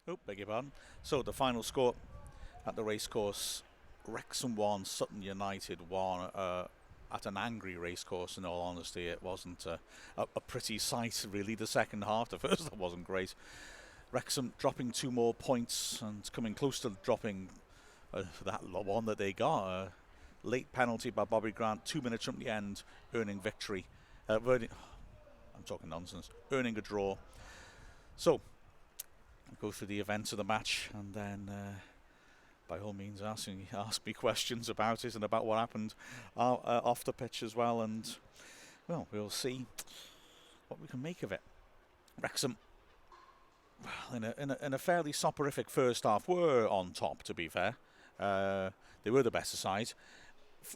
Oh, beg your pardon. So the final score at the racecourse: Wrexham 1, Sutton United 1. At an angry racecourse, in all honesty, it wasn't a pretty sight really. The second half, the first half wasn't great. Wrexham dropping 2 more points and coming close to dropping that one that they got. Late penalty by Bobby Grant, 2 minutes from the end, earning victory. I'm talking nonsense. Earning a draw. So, I'll go through the events of the match and then, by all means, ask me questions about it and about what happened off the pitch as well. And, well, we'll see what we can make of it. Wrexham, in a fairly soporific first half, were on top, to be fair. They were the better side,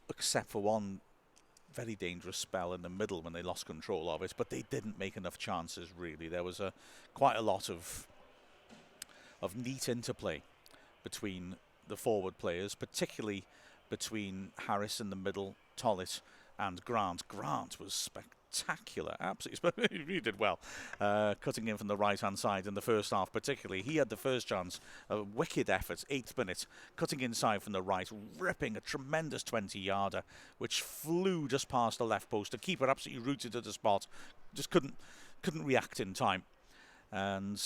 except for one very dangerous spell in the middle when they lost control of it, but they didn't make enough chances, really. There was quite a lot of neat interplay between the forward players, particularly between Harris in the middle, Tollett and Grant. Grant was spectacular, absolutely. He really did well, cutting in from the right-hand side in the first half particularly. He had the first chance, a wicked effort, 8th minute, cutting inside from the right, ripping a tremendous 20-yarder, which flew just past the left post. The keeper absolutely rooted to the spot, just couldn't react in time. And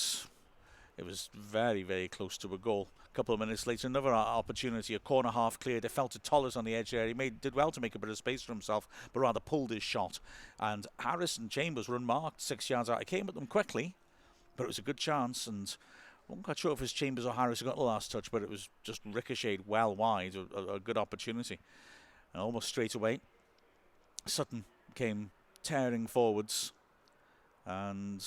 it was very, very close to a goal. A couple of minutes later, another opportunity, a corner half cleared. It fell to Tollett on the edge there. He did well to make a bit of space for himself, but rather pulled his shot. And Harris and Chambers were unmarked 6 yards out. He came at them quickly, but it was a good chance. And I'm not quite sure if it was Chambers or Harris who got the last touch, but it was just ricocheted well wide. A good opportunity. And almost straight away, Sutton came tearing forwards and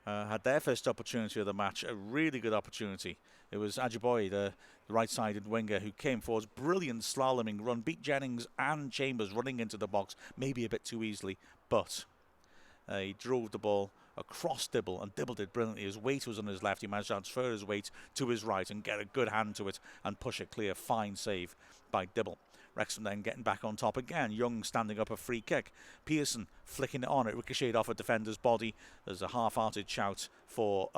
had their first opportunity of the match, a really good opportunity. It was Ajiboye, the right-sided winger, who came forwards. Brilliant slaloming run, beat Jennings and Chambers running into the box, maybe a bit too easily, but he drove the ball across Dibble, and Dibble did brilliantly. His weight was on his left. He managed to transfer his weight to his right and get a good hand to it and push it clear. Fine save by Dibble. Wrexham then getting back on top again. Young standing up a free kick. Pearson flicking it on. It ricocheted off a defender's body. There's a half-hearted shout for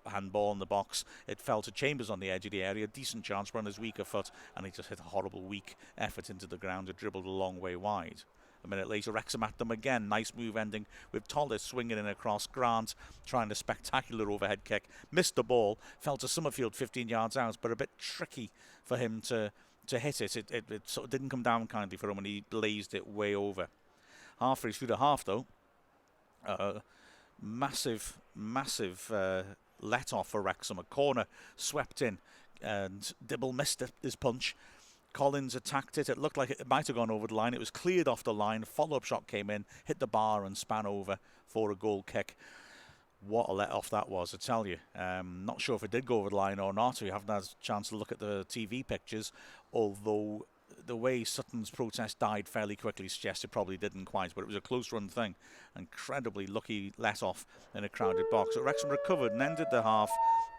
handball in the box. It fell to Chambers on the edge of the area. Decent chance, but on his weaker foot, and he just hit a horrible weak effort into the ground. It dribbled a long way wide. A minute later, Wrexham at them again. Nice move ending with Tollett swinging in across. Grant trying a spectacular overhead kick. Missed the ball. Fell to Summerfield 15 yards out, but a bit tricky for him to hit it. It sort of didn't come down kindly for him, and he blazed it way over. Halfway through the half, though, massive let-off for Wrexham. A corner swept in, and Dibble missed his punch. Collins attacked it. It looked like it might have gone over the line. It was cleared off the line. Follow-up shot came in, hit the bar and span over for a goal kick. What a let-off that was, I tell you. Not sure if it did go over the line or not. We haven't had a chance to look at the TV pictures, although the way Sutton's protest died fairly quickly suggests it probably didn't quite, but it was a close-run thing. Incredibly lucky let-off in a crowded box. So Wrexham recovered and ended the half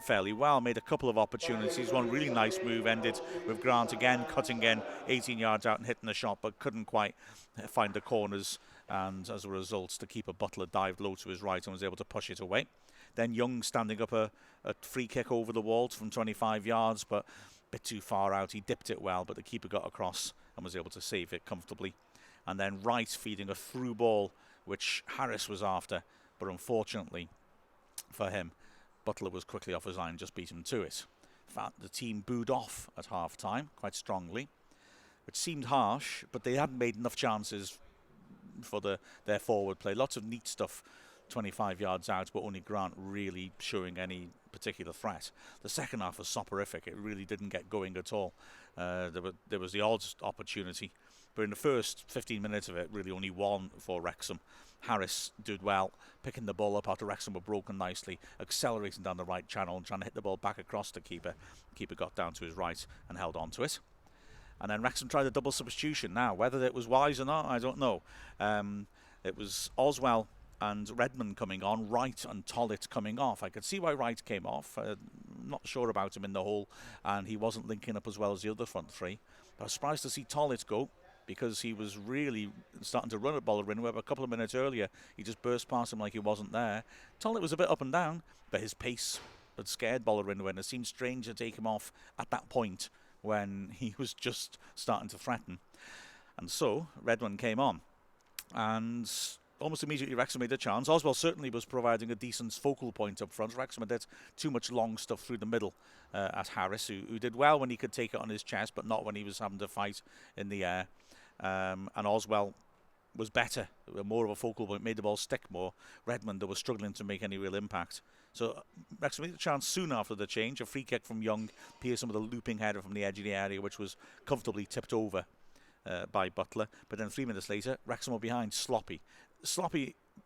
fairly well, made a couple of opportunities. One really nice move ended with Grant again cutting in 18 yards out and hitting the shot, but couldn't quite find the corners, and as a result the keeper Butler dived low to his right and was able to push it away. Then Young standing up a free kick over the wall from 25 yards, but a bit too far out. He dipped it well, but the keeper got across and was able to save it comfortably. And then Wright feeding a through ball, which Harris was after, but unfortunately for him, Butler was quickly off his line, just beat him to it. In fact, the team booed off at half-time quite strongly, which seemed harsh, but they hadn't made enough chances for their forward play. Lots of neat stuff 25 yards out, but only Grant really showing any particular threat. The second half was soporific. It really didn't get going at all. There was the odd opportunity, but in the first 15 minutes of it, really only one for Wrexham. Harris did well, picking the ball up after Wrexham were broken nicely, accelerating down the right channel and trying to hit the ball back across the keeper. The keeper got down to his right and held on to it. And then Wrexham tried a double substitution. Now, whether it was wise or not, I don't know. It was Oswell and Redmond coming on, Wright and Tollett coming off. I could see why Wright came off. Not sure about him in the hole, and he wasn't linking up as well as the other front three. But I was surprised to see Tollett go, because he was really starting to run at Bollerin, where a couple of minutes earlier he just burst past him like he wasn't there. Tollett was a bit up and down, but his pace had scared Bolarin when it seemed strange to take him off at that point when he was just starting to threaten. And so Redmond came on, and almost immediately Wrexham made a chance. Oswell certainly was providing a decent focal point up front. Wrexham had too much long stuff through the middle at Harris, who did well when he could take it on his chest, but not when he was having to fight in the air. And Oswell was better, more of a focal point, made the ball stick more. Redmond was struggling to make any real impact. So Wrexham made a chance soon after the change. A free kick from Young, Pearson with a looping header from the edge of the area, which was comfortably tipped over by Butler. But then 3 minutes later, Wrexham were behind. Sloppy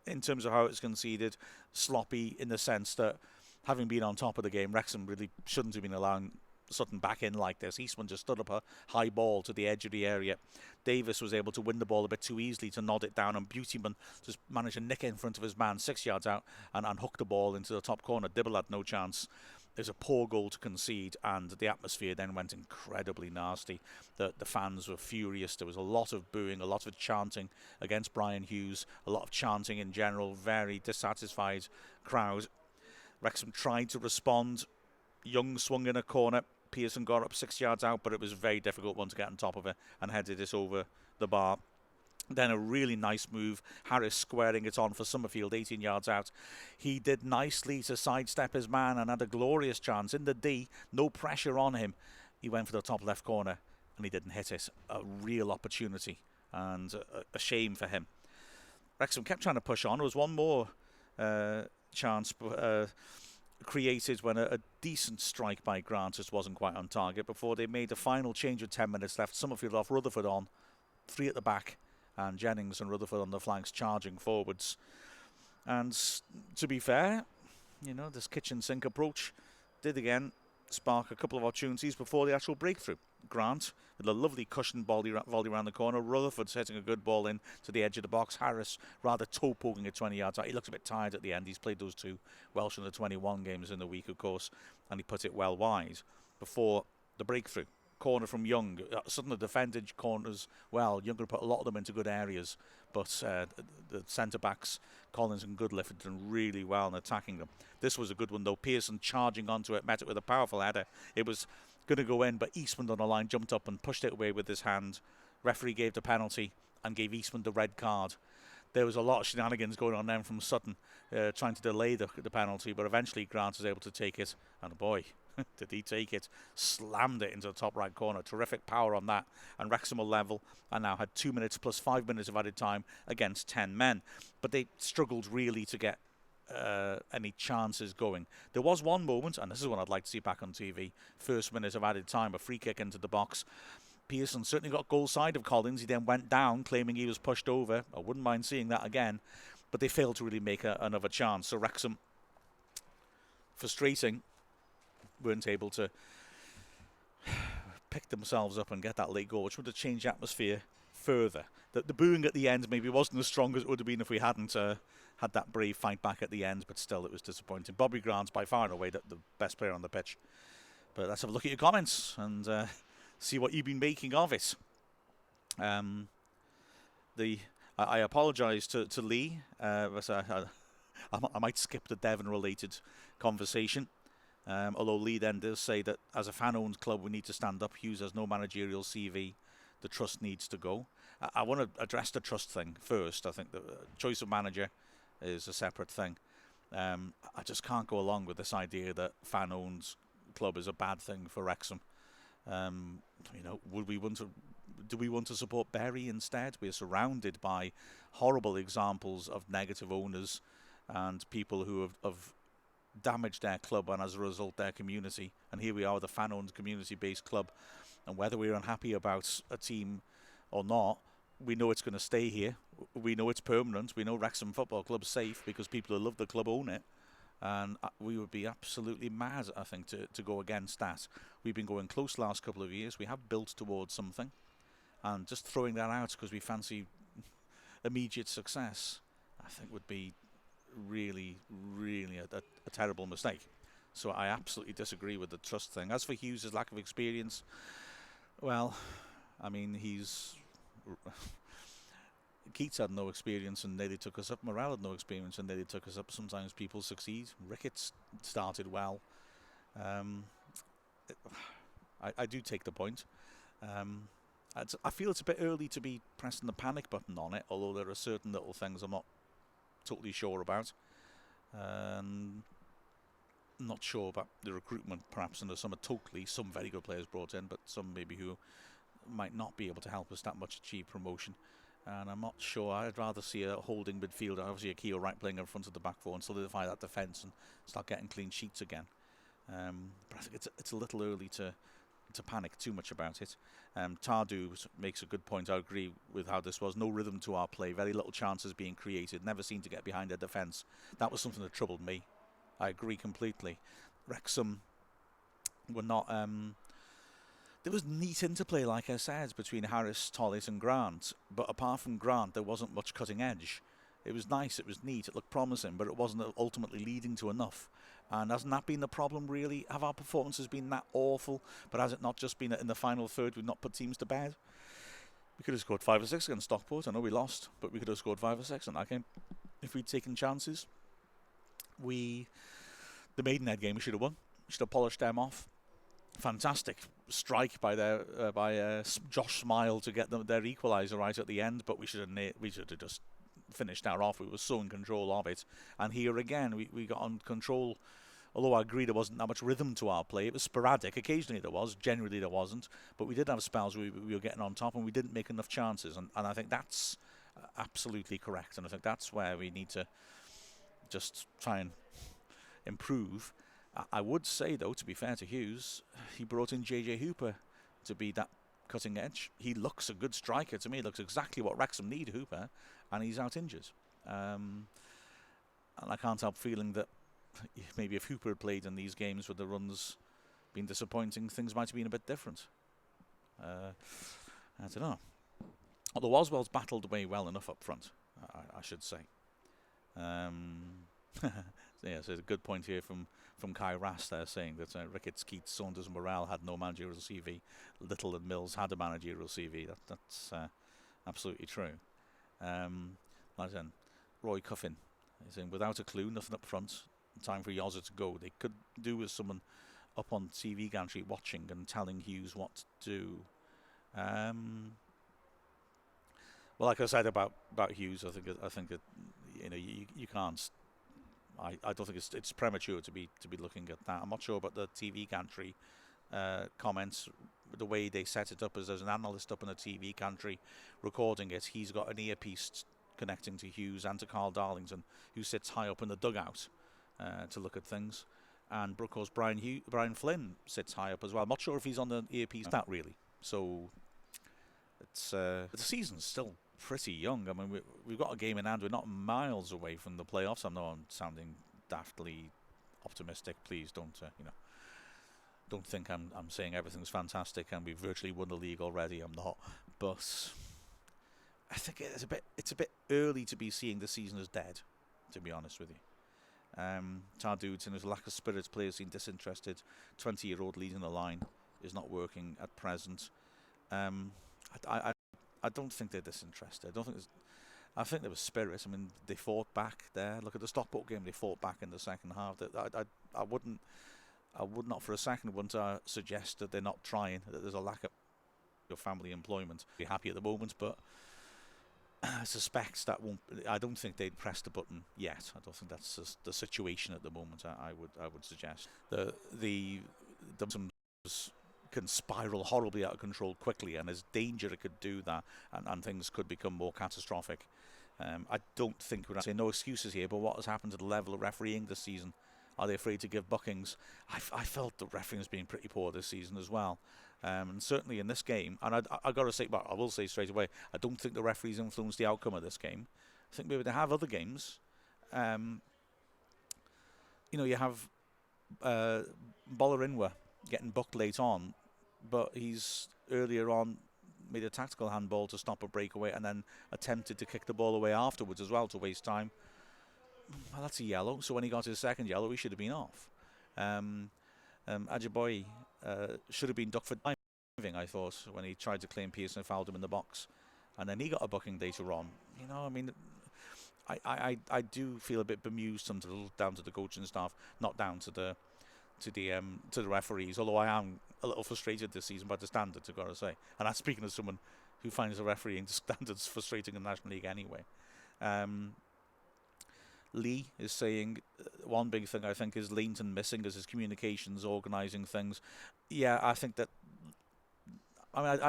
in terms of how it's conceded. Sloppy in the sense that, having been on top of the game, Wrexham really shouldn't have been allowing Sutton back in like this. Eastman just stood up a high ball to the edge of the area. Davis was able to win the ball a bit too easily to nod it down, and Beautyman just managed to nick it in front of his man 6 yards out and hook the ball into the top corner. Dibble had no chance. It was a poor goal to concede, and the atmosphere then went incredibly nasty. The fans were furious. There was a lot of booing, a lot of chanting against Brian Hughes, a lot of chanting in general, very dissatisfied crowd. Wrexham tried to respond. Young swung in a corner. Pearson got up 6 yards out, but it was a very difficult one to get on top of it and headed it over the bar. Then a really nice move, Harris squaring it on for Summerfield 18 yards out. He did nicely to sidestep his man and had a glorious chance in the D, no pressure on him. He went for the top left corner and he didn't hit it. A real opportunity and a shame for him. Wrexham kept trying to push on. There was one more chance created when a decent strike by Grant just wasn't quite on target before they made the final change with 10 minutes left. Summerfield off, Rutherford on, 3 at the back, and Jennings and Rutherford on the flanks charging forwards. And to be fair, this kitchen sink approach did again spark a couple of opportunities before the actual breakthrough. Grant with a lovely cushioned volley around the corner. Rutherford setting a good ball in to the edge of the box. Harris rather toe poking it 20 yards out. He looked a bit tired at the end. He's played those 2 Welsh under 21 games in the week, of course, and he put it well wide before the breakthrough. Corner from Young. Suddenly the defended corners, well, Young could put a lot of them into good areas, but the centre-backs, Collins and Goodliff, had done really well in attacking them. This was a good one, though. Pearson charging onto it, met it with a powerful header. It was going to go in, but Eastman on the line jumped up and pushed it away with his hand. Referee gave the penalty and gave Eastman the red card. There was a lot of shenanigans going on then from Sutton, trying to delay the penalty, but eventually Grant was able to take it, and boy, did he take it. Slammed it into the top right corner. Terrific power on that. And Wrexham will level and now had 2 minutes plus 5 minutes of added time against 10 men. But they struggled really to get any chances going. There was one moment, and this is one I'd like to see back on TV, first minute of added time, a free kick into the box. Pearson certainly got goal side of Collins. He then went down, claiming he was pushed over. I wouldn't mind seeing that again. But they failed to really make another chance. So Wrexham, frustrating, weren't able to pick themselves up and get that late goal, which would have changed the atmosphere further. The booing at the end maybe wasn't as strong as it would have been if we hadn't had that brave fight back at the end, but still it was disappointing. Bobby Grant's by far and away the best player on the pitch. But let's have a look at your comments and see what you've been making of it. I apologise to Lee, but I might skip the Devon-related conversation. Although Lee then does say that as a fan-owned club, we need to stand up. Hughes has no managerial CV. The trust needs to go. I want to address the trust thing first. I think the choice of manager is a separate thing. I just can't go along with this idea that fan-owned club is a bad thing for Wrexham. Do we want to support Bury instead? We're surrounded by horrible examples of negative owners and people who have damaged their club and as a result their community, and here we are with a fan-owned community-based club, and whether we're unhappy about a team or not, we know it's going to stay here. We know it's permanent. We know Wrexham Football Club's safe because people who love the club own it, and we would be absolutely mad, I think, to go against that. We've been going close the last couple of years. We have built towards something, and just throwing that out because we fancy immediate success, I think would be really a terrible mistake. So I absolutely disagree with the trust thing. As for Hughes' lack of experience, well, I mean, Keats had no experience and nearly took us up. Morel had no experience and nearly took us up. Sometimes people succeed. Ricketts started well. Um, I do take the point. Um, I feel it's a bit early to be pressing the panic button on it, although there are certain little things I'm not totally sure about. Not sure about the recruitment, perhaps, and there's some very good players brought in, but some maybe who might not be able to help us that much achieve promotion. And I'm not sure. I'd rather see a holding midfielder, obviously a Keogh Wright playing in front of the back four and solidify that defence and start getting clean sheets again. But I think it's a little early to panic too much about it. Tardu makes a good point. I agree with how this was. No rhythm to our play. Very little chances being created. Never seemed to get behind their defence. That was something that troubled me. I agree completely. Wrexham were not... there was neat interplay, like I said, between Harris, Tollis and Grant. But apart from Grant, there wasn't much cutting edge. It was nice, it was neat, it looked promising, but it wasn't ultimately leading to enough. And hasn't that been the problem, really? Have our performances been that awful? But has it not just been that in the final third we've not put teams to bed? We could have scored 5 or 6 against Stockport. I know we lost, but we could have scored 5 or 6 in that game if we'd taken chances. The Maidenhead game we should have won. We should have polished them off. Fantastic strike by Josh Smile to get their equaliser right at the end, but we should have just finished that off. We were so in control of it, and here again we got on control. Although I agree there wasn't that much rhythm to our play, it was sporadic. Occasionally there was, generally there wasn't, but we did have spells where we were getting on top and we didn't make enough chances, and I think that's absolutely correct, and I think that's where we need to just try and improve. I would say, though, to be fair to Hughes, he brought in JJ Hooper to be that cutting edge. He looks a good striker to me. He looks exactly what Wrexham need, Hooper, and he's out injured. And I can't help feeling that maybe if Hooper had played in these games with the runs being disappointing, things might have been a bit different. I don't know. Although Oswald's battled away well enough up front, I should say. Yeah, so a good point here from Kai Rass there, saying that Ricketts, Keats, Saunders and Morrell had no managerial CV. Little and Mills had a managerial CV. That's absolutely true. Roy Cuffin is saying, without a clue, nothing up front. Time for Yozza to go. They could do with someone up on TV gantry watching and telling Hughes what to do. Well, like I said about Hughes, I think you can't. I don't think it's premature to be looking at that. I'm not sure about the TV gantry comments. The way they set it up is there's an analyst up in the TV gantry recording it. He's got an earpiece connecting to Hughes and to Carl Darlington, who sits high up in the dugout to look at things. And of course, Brian Flynn sits high up as well. I'm not sure if he's on the earpiece that really. So it's the season's still pretty young. I mean, we've got a game in hand. We're not miles away from the playoffs. I know I'm sounding daftly optimistic. Please don't don't think I'm saying everything's fantastic and we've virtually won the league already. I'm not, but I think it's a bit early to be seeing the season as dead, to be honest with you. Tardudes, in his lack of spirit, players seem disinterested. 20-year-old leading the line is not working at present. I don't think they're disinterested. I think there was spirit. I mean, they fought back there. Look at the Stockport game; they fought back in the second half. I would not for a second want to suggest that they're not trying. That there's a lack of your family employment. Be happy at the moment, but I suspect that won't. I don't think they'd press the button yet. I don't think that's the situation at the moment. I would suggest the can spiral horribly out of control quickly, and there's danger it could do that, and things could become more catastrophic. I don't think we're saying no excuses here, but what has happened to the level of refereeing this season? Are they afraid to give bookings? I felt the refereeing has been pretty poor this season as well, and certainly in this game. And I got to say, I will say straight away, I don't think the referees influenced the outcome of this game. I think maybe they have other games. You have Bollerinwa getting booked late on, but he's earlier on made a tactical handball to stop a breakaway and then attempted to kick the ball away afterwards as well to waste time. Well, that's a yellow, so when he got his second yellow, he should have been off. Ajiboye should have been ducked for diving, I thought, when he tried to claim Pearson fouled him in the box, and then he got a booking later on. I mean, I do feel a bit bemused sometimes, down to the coaching staff, not down to the to the referees. Although I am a little frustrated this season by the standards, I've got to say. And that's speaking as someone who finds the refereeing standards frustrating in the National League anyway. Lee is saying one big thing I think is Leighton missing as his communications, organising things. Yeah, I think that. I mean,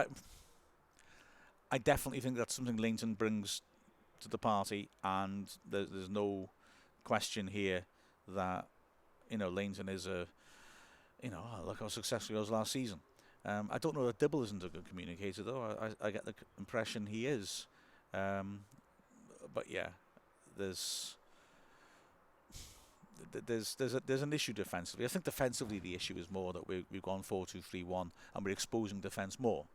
I definitely think that's something Leighton brings to the party, and there's no question here that Leighton is look how successful he was last season. I don't know that Dibble isn't a good communicator though. I get the impression he is, but yeah, there's an issue defensively. I think defensively the issue is more that we've gone 4-2-3-1 and we're exposing defence more.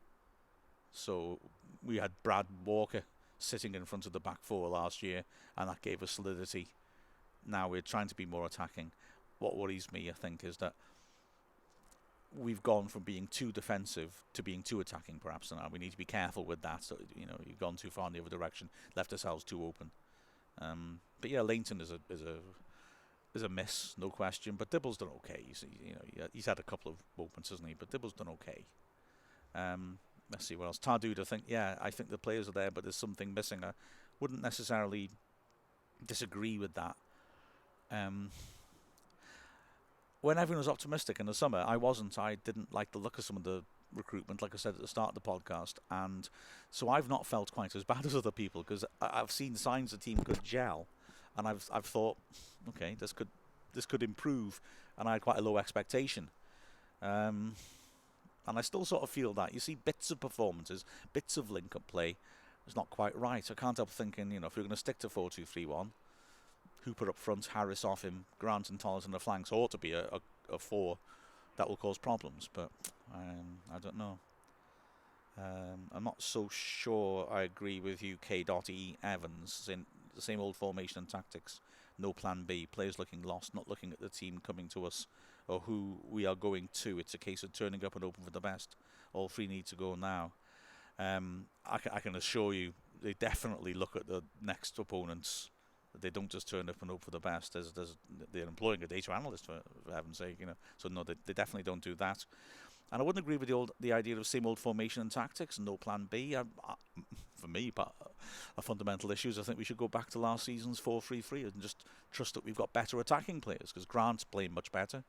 So we had Brad Walker sitting in front of the back four last year, and that gave us solidity. Now we're trying to be more attacking. What worries me, I think, is that we've gone from being too defensive to being too attacking, perhaps. And we need to be careful with that. So, you've gone too far in the other direction, left ourselves too open. But yeah, Leighton is a miss, no question. But Dibble's done okay. He's had a couple of moments, hasn't he? But Dibble's done okay. Let's see what else. Tardoud, I think the players are there, but there's something missing. I wouldn't necessarily disagree with that. When everyone was optimistic in the summer, I wasn't. I didn't like the look of some of the recruitment, like I said at the start of the podcast, and so I've not felt quite as bad as other people because I've seen signs the team could gel, and I've thought, okay, this could improve, and I had quite a low expectation. And I still sort of feel that. You see bits of performances, bits of link-up play. It's not quite right. I can't help thinking, if we're going to stick to 4-2-3-1, Hooper up front, Harris off him, Grant and Tollis on the flanks ought to be a four that will cause problems. But I don't know. I'm not so sure I agree with you, K.E. Evans, in the same old formation and tactics. No plan B. Players looking lost, not looking at the team coming to us or who we are going to. It's a case of turning up and hoping for the best. All three need to go now. I can assure you, they definitely look at the next opponents. They don't just turn up and hope for the best. They're employing a data analyst, for heaven's sake, So no, they definitely don't do that. And I wouldn't agree with the idea of same old formation and tactics and no plan B. For me, but a fundamental issue is I think we should go back to last season's 4-3-3 and just trust that we've got better attacking players, because Grant's playing much better.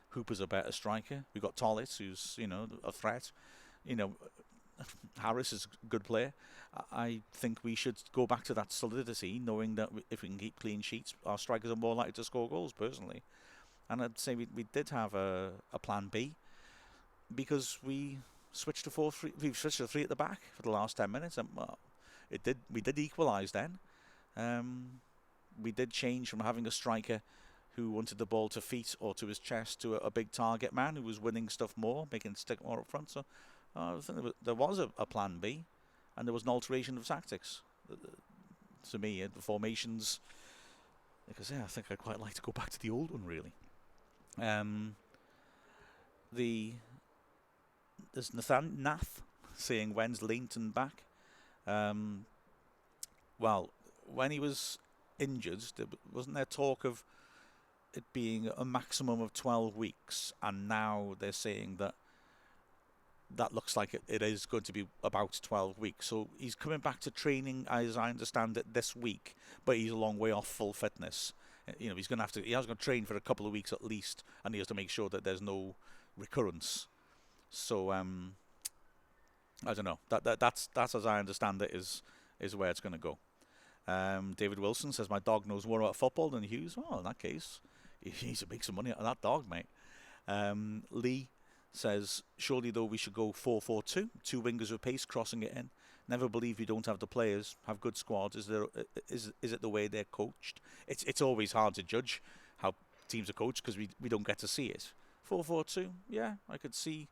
Hooper's a better striker. We've got Tollis, who's a threat. Harris is a good player. I think we should go back to that solidity, knowing that if we can keep clean sheets, our strikers are more likely to score goals, personally. And I'd say we did have a plan B, because we switched to 4-3. We switched to 3 at the back for the last 10 minutes, and we did equalise then. We did change from having a striker who wanted the ball to feet or to his chest to a big target man who was winning stuff more, making it stick more up front. So I think there was a plan B, and there was an alteration of tactics. To me, the formations, because I think I'd quite like to go back to the old one, really. There's Nath saying, when's Leighton back? Well, when he was injured, wasn't there talk of it being a maximum of 12 weeks, and now they're saying that looks like it is going to be about 12 weeks. So he's coming back to training, as I understand it, this week, but he's a long way off full fitness. He has going to train for a couple of weeks at least, and he has to make sure that there's no recurrence. So I don't know. That's as I understand it is where it's going to go. David Wilson says, my dog knows more about football than Hughes. Well, in that case, he needs to make some money out of that dog, mate. Lee says, surely though we should go 4-4-2, 2 wingers with pace crossing it in. Never believe we don't have the players, have good squads. Is it the way they're coached? It's always hard to judge how teams are coached because we don't get to see it. 4-4-2, yeah, I could see.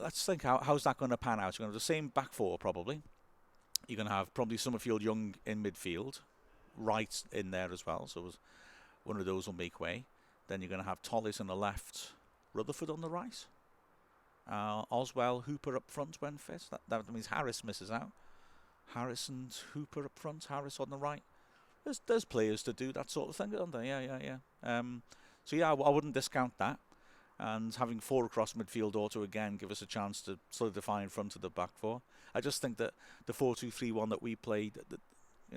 Let's think, how's that going to pan out? You're going to have the same back four probably. You're going to have probably Summerfield Young in midfield, right in there as well. So one of those will make way. Then you're going to have Tollis on the left, Rutherford on the right. Oswell, Hooper up front when fit. That means Harris misses out. Harris and Hooper up front, Harris on the right. There's players to do that sort of thing, aren't there? Yeah. So yeah, I wouldn't discount that. And having 4 across midfield ought to again give us a chance to solidify in front of the back four. I just think that the 4-2-3-1 that we played,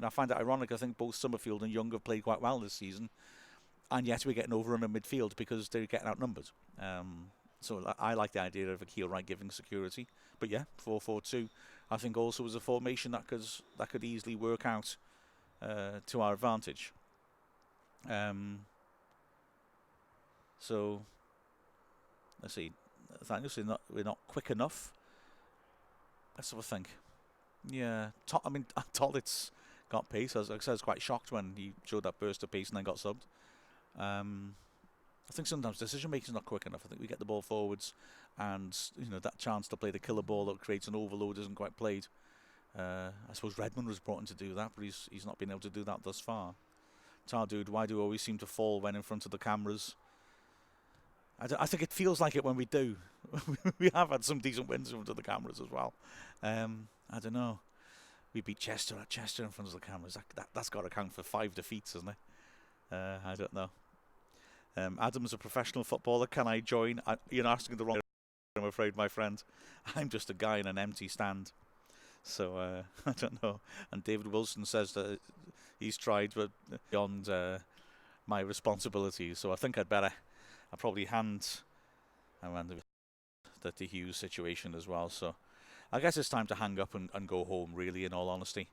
I find it ironic. I think both Summerfield and Young have played quite well this season, and yet we're getting overrun in midfield because they're getting outnumbered. So I like the idea of a Keel right giving security. But yeah, 4-4-2, I think also is a formation that could easily work out to our advantage. So let's see. Thanks. We're not quick enough. Let's have a think. Yeah, Tollitt's got pace. As I said, I was quite shocked when he showed that burst of pace and then got subbed. I think sometimes decision making is not quick enough. I think we get the ball forwards, and that chance to play the killer ball that creates an overload isn't quite played. I suppose Redmond was brought in to do that, but he's not been able to do that thus far. Tardude, why do we always seem to fall when in front of the cameras? I think it feels like it when we do. We have had some decent wins in front of the cameras as well. I don't know. We beat Chester at Chester in front of the cameras. That's got to count for 5 defeats, hasn't it? I don't know. Adam's a professional footballer. Can I join? You're asking the wrong. I'm afraid, my friend. I'm just a guy in an empty stand. So I don't know. And David Wilson says that he's tried, but beyond my responsibilities. So I think I'll probably hand the Hughes situation as well. So I guess it's time to hang up and go home, really, in all honesty.